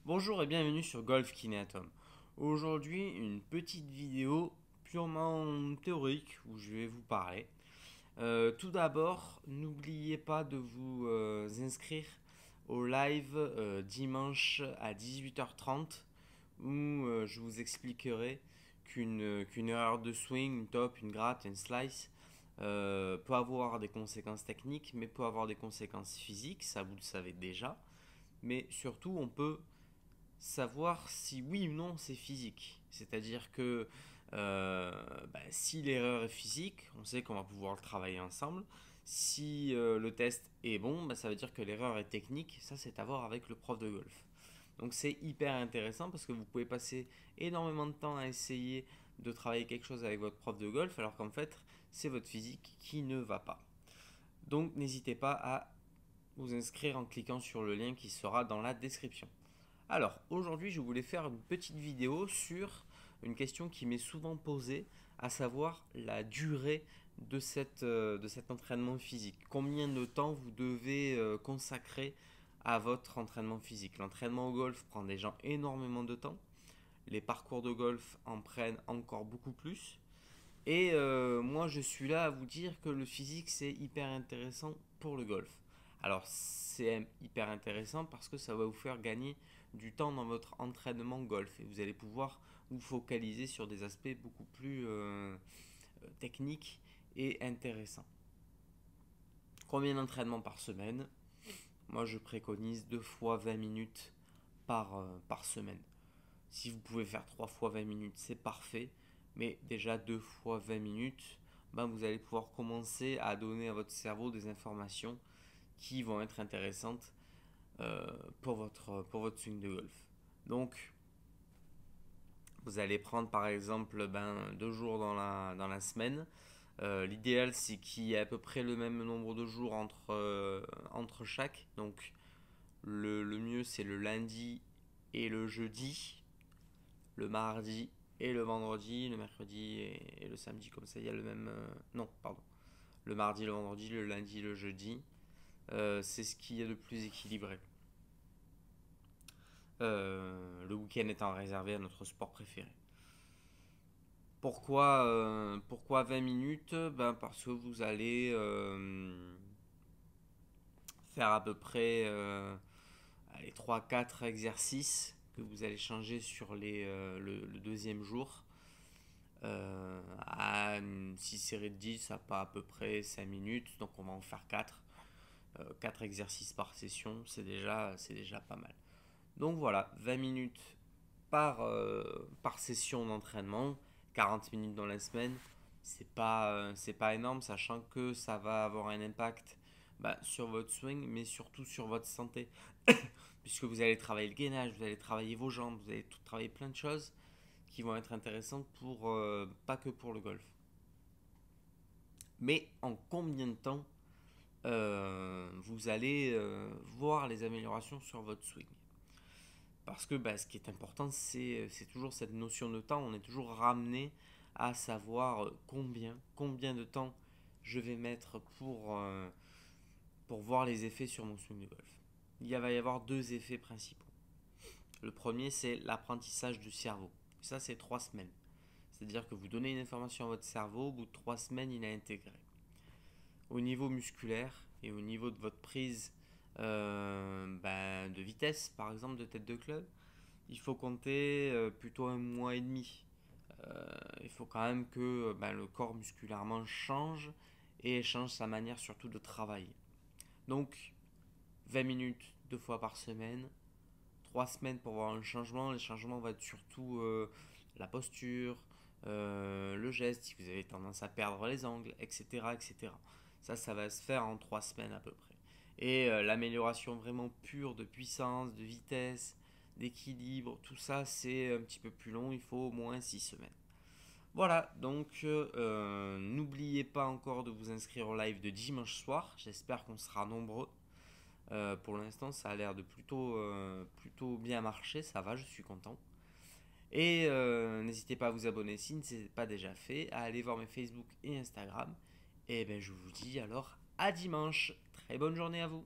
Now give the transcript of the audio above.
Bonjour et bienvenue sur Golf Kineatom. Aujourd'hui, une petite vidéo purement théorique où je vais vous parler. Tout d'abord, n'oubliez pas de vous inscrire au live dimanche à 18h30 où je vous expliquerai qu'une erreur de swing, une top, une gratte, une slice peut avoir des conséquences techniques, mais peut avoir des conséquences physiques, ça vous le savez déjà. Mais surtout, on peut savoir si oui ou non c'est physique. C'est-à-dire que si l'erreur est physique, on sait qu'on va pouvoir le travailler ensemble. Si le test est bon, ça veut dire que l'erreur est technique. Ça, c'est à voir avec le prof de golf. Donc c'est hyper intéressant parce que vous pouvez passer énormément de temps à essayer de travailler quelque chose avec votre prof de golf alors qu'en fait c'est votre physique qui ne va pas. Donc n'hésitez pas à vous inscrire en cliquant sur le lien qui sera dans la description. Alors, aujourd'hui, je voulais faire une petite vidéo sur une question qui m'est souvent posée, à savoir la durée de cet entraînement physique. Combien de temps vous devez consacrer à votre entraînement physique? L'entraînement au golf prend déjà énormément de temps. Les parcours de golf en prennent encore beaucoup plus. Et moi, je suis là à vous dire que le physique, c'est hyper intéressant pour le golf. Alors, c'est hyper intéressant parce que ça va vous faire gagner du temps dans votre entraînement golf et vous allez pouvoir vous focaliser sur des aspects beaucoup plus techniques et intéressants. Combien d'entraînements par semaine? Moi, je préconise 2 fois 20 minutes par semaine. Si vous pouvez faire 3 fois 20 minutes, c'est parfait. Mais déjà 2 fois 20 minutes, vous allez pouvoir commencer à donner à votre cerveau des informations qui vont être intéressantes pour votre swing de golf. Donc, vous allez prendre par exemple 2 jours dans la semaine. L'idéal, c'est qu'il y ait à peu près le même nombre de jours entre chaque. Donc, le mieux, c'est le lundi et le jeudi, le mardi et le vendredi, le mercredi et le samedi, comme ça il y a le même. Non, pardon. Le mardi, le vendredi, le lundi, le jeudi. C'est ce qu'il y a de plus équilibré. Le week-end étant réservé à notre sport préféré. Pourquoi 20 minutes? Parce que vous allez faire à peu près 3-4 exercices que vous allez changer sur le deuxième jour. À une 6 séries de 10, ça pas à peu près 5 minutes, donc on va en faire 4. 4 exercices par session, c'est déjà pas mal. Donc voilà, 20 minutes par session d'entraînement, 40 minutes dans la semaine. C'est pas énorme, sachant que ça va avoir un impact sur votre swing, mais surtout sur votre santé. Puisque vous allez travailler le gainage, vous allez travailler vos jambes, vous allez tout travailler plein de choses qui vont être intéressantes pas que pour le golf. Mais en combien de temps vous allez voir les améliorations sur votre swing? Parce que ce qui est important, c'est toujours cette notion de temps. On est toujours ramené à savoir combien de temps je vais mettre pour voir les effets sur mon swing de golf. Va y avoir deux effets principaux. Le premier, c'est l'apprentissage du cerveau. Ça, c'est 3 semaines. C'est-à-dire que vous donnez une information à votre cerveau, au bout de 3 semaines, il a intégré. Au niveau musculaire et au niveau de votre prise de vitesse, par exemple, de tête de club, il faut compter plutôt 1 mois et demi. Il faut quand même que le corps musculairement change et change sa manière surtout de travailler. Donc 20 minutes 2 fois par semaine, 3 semaines pour voir un changement. Les changements vont être surtout la posture, le geste, si vous avez tendance à perdre les angles, etc. etc. Ça va se faire en 3 semaines à peu près. Et l'amélioration vraiment pure de puissance, de vitesse, d'équilibre, tout ça c'est un petit peu plus long, il faut au moins 6 semaines. Voilà, donc n'oubliez pas encore de vous inscrire au live de dimanche soir, j'espère qu'on sera nombreux. Pour l'instant ça a l'air de plutôt bien marcher, ça va, je suis content. Et n'hésitez pas à vous abonner si ce n'est pas déjà fait, à aller voir mes Facebook et Instagram. Et je vous dis alors à dimanche, très bonne journée à vous.